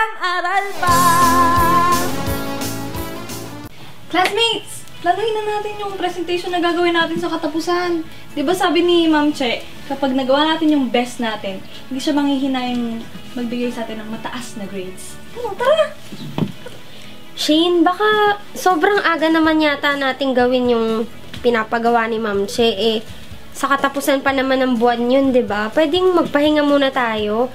lang, aral pa! Classmates! Planuhin na natin yung presentation na gagawin natin sa katapusan. Diba sabi ni Ma'am Che, kapag nagawa natin yung best natin, hindi siya manghihinayang magbigay sa atin ng mataas na grades. Tara! Shane, baka sobrang aga naman yata natin gawin yung pinapagawa ni Ma'am Che. Sa katapusan pa naman ng buwan yun, diba? Pwedeng magpahinga muna tayo.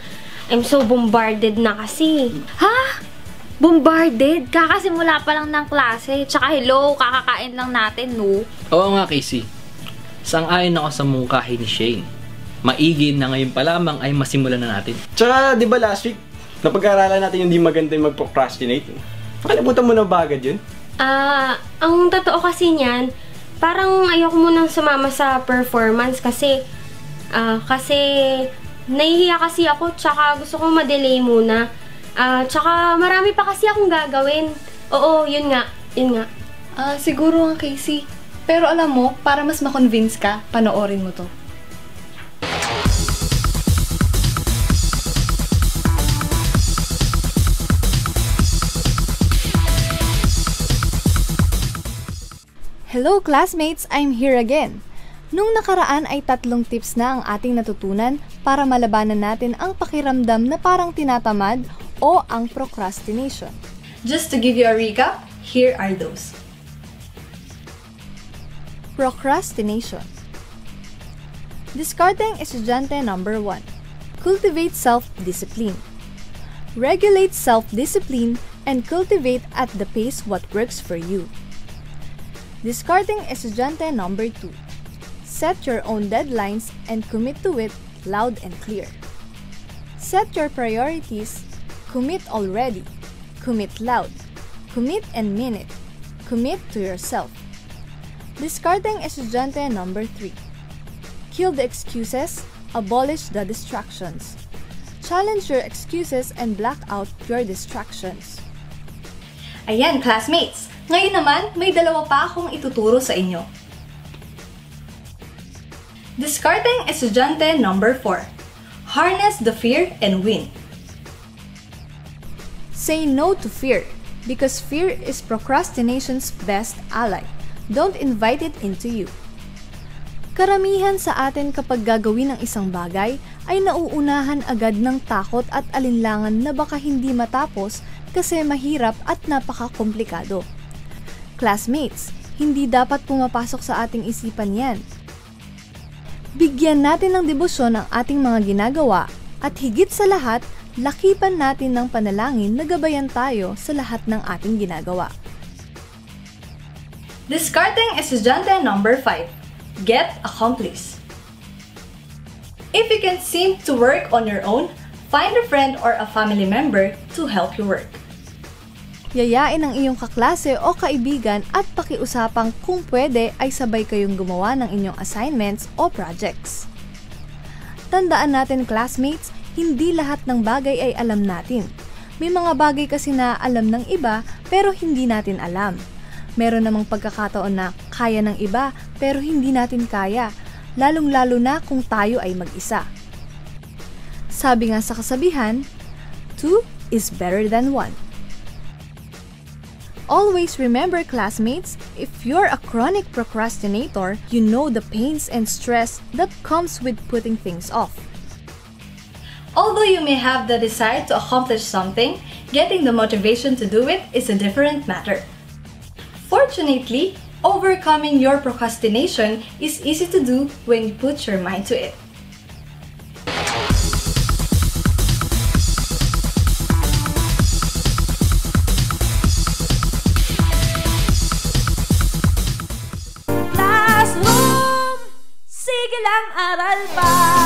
I'm so bombarded na kasi. Ha? Bombarded? Kakasimula pa lang ng klase. Tsaka hello, kakakain lang natin, no? Oo nga, Casey. Sang-ayon ako sa mungkahi ni Shane. Maigi na ngayon pa lamang ay masimulan na natin. Tsaka, di ba last week, napag-aaralan natin yung di maganda yung mag-procrastinate. Nakalimutan mo na ba agad yun? Ang totoo kasi niyan, parang ayoko munang sumama sa performance kasi nahihiya kasi ako, tsaka gusto kong ma-delay muna. Tsaka marami pa kasi akong gagawin. Oo, yun nga. Siguro nga, Casey. Pero alam mo, para mas ma-convince ka, panoorin mo to. Hello classmates! I'm here again. Nung nakaraan ay 3 tips na ang ating natutunan para malabanan natin ang pakiramdam na parang tinatamad o ang procrastination. Just to give you a recap, here are those. Procrastination. Discarding estudyante number 1. Cultivate self-discipline. Regulate self-discipline and cultivate at the pace what works for you. Discarding estudyante number 2. Set your own deadlines and commit to it loud and clear. Set your priorities. Commit already. Commit loud. Commit and mean it. Commit to yourself. Discarding estudyante number 3. Kill the excuses. Abolish the distractions. Challenge your excuses and black out your distractions. Ayan, classmates! Ngayon naman, may 2 pa akong ituturo sa inyo. Discarding estudyante number 4. Harness the fear and win. Say no to fear, because fear is procrastination's best ally. Don't invite it into you. Karamihan sa atin kapag gagawin ng isang bagay ay nauunahan agad ng takot at alinlangan na baka hindi matapos kasi mahirap at napaka-komplikado. Classmates, hindi dapat pumapasok sa ating isipan yan. Bigyan natin ng debosyon ang ating mga ginagawa at higit sa lahat, lakipan natin ng panalangin na gabayan tayo sa lahat ng ating ginagawa. Discarding estudyante number 5. Get accomplished. If you can't seem to work on your own, find a friend or a family member to help you work. Yayain ang iyong kaklase o kaibigan at pakiusapang kung pwede ay sabay kayong gumawa ng inyong assignments o projects. Tandaan natin classmates, hindi lahat ng bagay ay alam natin. May mga bagay kasi na alam ng iba pero hindi natin alam. Meron namang pagkakataon na kaya ng iba pero hindi natin kaya, lalong-lalo na kung tayo ay mag-isa. Sabi nga sa kasabihan, 2 is better than 1. Always remember classmates, if you're a chronic procrastinator, you know the pains and stress that comes with putting things off. Although you may have the desire to accomplish something, getting the motivation to do it is a different matter. Fortunately, overcoming your procrastination is easy to do when you put your mind to it. Classroom! Sige lang, aral pa!